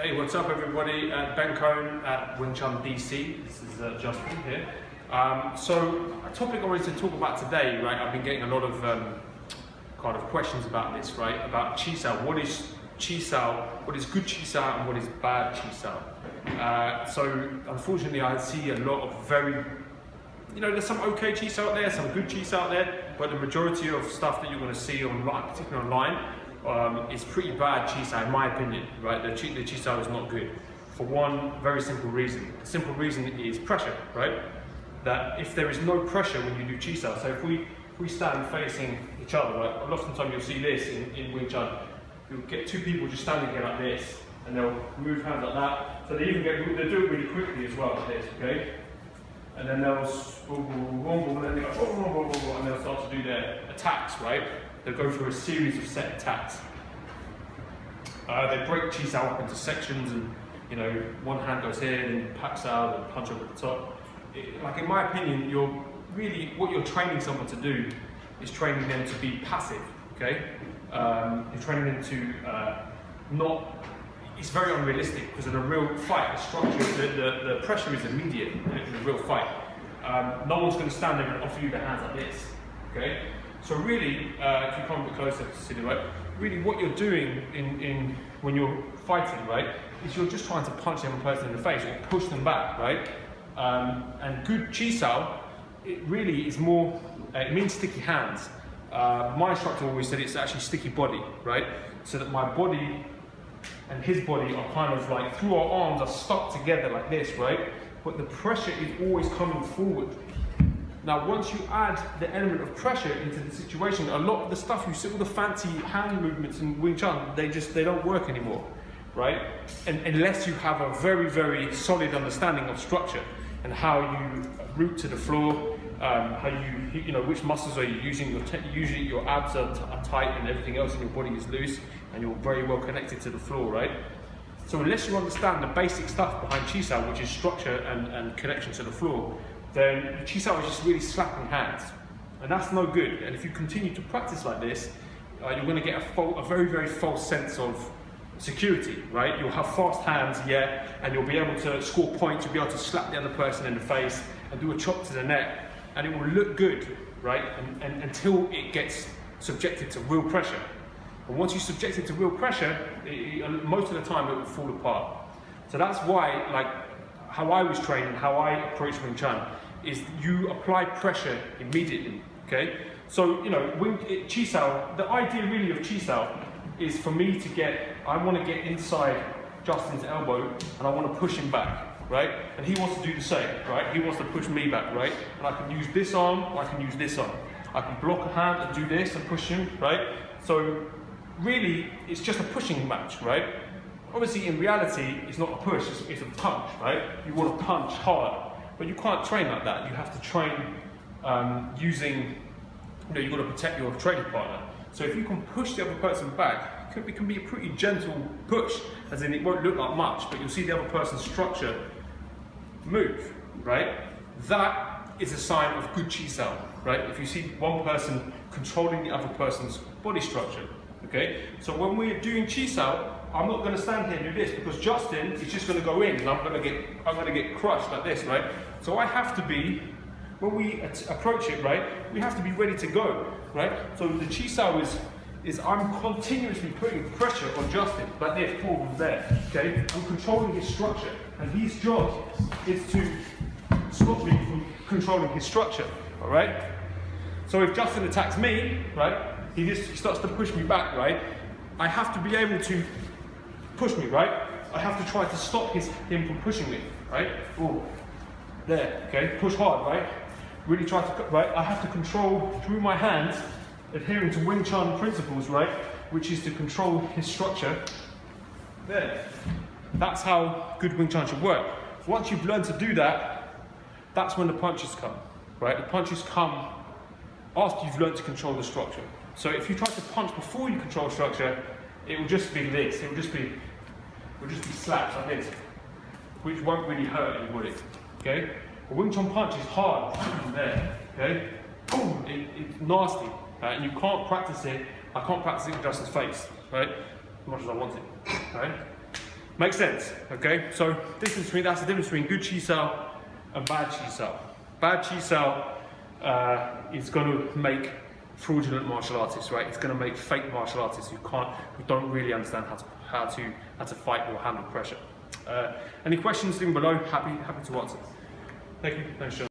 Hey, what's up everybody? Ben Cohen at Wing Chun DC. This is Justin here. So a topic I wanted to talk about today, right? I've been getting a lot of kind of questions about this, right? About Chi Sao. What is Chi Sao? What is good Chi Sao and what is bad Chi Sao? So unfortunately I see a lot of very, there's some okay Chi Sao out there, some good Chi Sao out there, but the majority of stuff that you're going to see online, particularly online, is pretty bad Chi Sao in my opinion, right? The Chi Sao is not good for one very simple reason. The simple reason is pressure, right? That if there is no pressure when you do Chi Sao, so if we stand facing each other, right? Oftentimes you'll see this in Wing Chun. You'll get two people just standing here like this, and they'll move hands like that. So they do it really quickly as well, like this, okay? And then they'll and then they go and they'll start to do their attacks, right? They'll go through a series of set attacks. They break Chi Sao up into sections, and one hand goes here, then packs out, and punch over the top. Like in my opinion, what you're training someone to do is training them to be passive. Okay, you're training them to It's very unrealistic because in a real fight, the structure, the pressure is immediate in a real fight. No one's going to stand there and offer you the hands like this. Okay. So really, if you come a bit closer to see the right, really what you're doing when you're fighting, right, is you're just trying to punch the other person in the face or push them back, right? And good Chi Sao, it really is more, it means sticky hands. My instructor always said it's actually sticky body, right? So that my body and his body are kind of like, through our arms are stuck together like this, right? But the pressure is always coming forward. Now, once you add the element of pressure into the situation, a lot of the stuff you see, all the fancy hand movements in Wing Chun, they don't work anymore, right? And unless you have a very, very solid understanding of structure and how you root to the floor, how which muscles are you using? Usually your abs are tight and everything else in your body is loose, and you're very well connected to the floor, right? So unless you understand the basic stuff behind Chi Sao, which is structure and connection to the floor, then Chi Sao is just really slapping hands, and that's no good. And if you continue to practice like this, you're going to get a very, very false sense of security, right? You'll have fast hands, yeah, and you'll be able to score points. You'll be able to slap the other person in the face and do a chop to the neck, and it will look good, right? And until it gets subjected to real pressure. And once you subject it to real pressure, most of the time it will fall apart. So that's why, like, how I was trained and how I approach Wing Chun is you apply pressure immediately, okay? So, Chi Sao, the idea really of Chi Sao is for me to I want to get inside Justin's elbow and I want to push him back, right? And he wants to do the same, right? He wants to push me back, right? And I can use this arm or I can use this arm. I can block a hand and do this and push him, right? So really, it's just a pushing match, right? Obviously, in reality, it's not a push, it's a punch, right? You want to punch hard, but you can't train like that. You have to train using, you've got to protect your training partner. So if you can push the other person back, it can be a pretty gentle push, as in it won't look like much, but you'll see the other person's structure move, right? That is a sign of good Chi Sao, right? If you see one person controlling the other person's body structure, okay? So when we're doing Chi Sao, I'm not going to stand here and do this because Justin is just going to go in and I'm going to get crushed like this, right? So I have to be, when we approach it, right, we have to be ready to go, right? So the Chi Sao is I'm continuously putting pressure on Justin, like this, forward there, okay? I'm controlling his structure, and his job is to stop me from controlling his structure, all right? So if Justin attacks me, right, he starts to push me back, right? I have to be able to push me, right? I have to try to stop him from pushing me, right? Oh, there, okay? Push hard, right? Really try to, right? I have to control through my hands, adhering to Wing Chun principles, right? Which is to control his structure. There. That's how good Wing Chun should work. Once you've learned to do that, that's when the punches come, right? The punches come after you've learned to control the structure. So if you try to punch before you control structure, it will just be this. It will just be slaps like this, which won't really hurt anybody. Okay? A Wing Chun punch is hard. There. Okay? Boom! It's nasty, and you can't practice it. I can't practice it in Justin's face, right? As much as I want it, right? Makes sense, okay? So that's the difference between good Chi Sao and bad Chi Sao. Bad Chi Sao is going to make fraudulent martial artists, right? It's going to make fake martial artists who don't really understand how to fight or handle pressure. Any questions, leave them below. Happy to answer. Thank you. Thanks, John.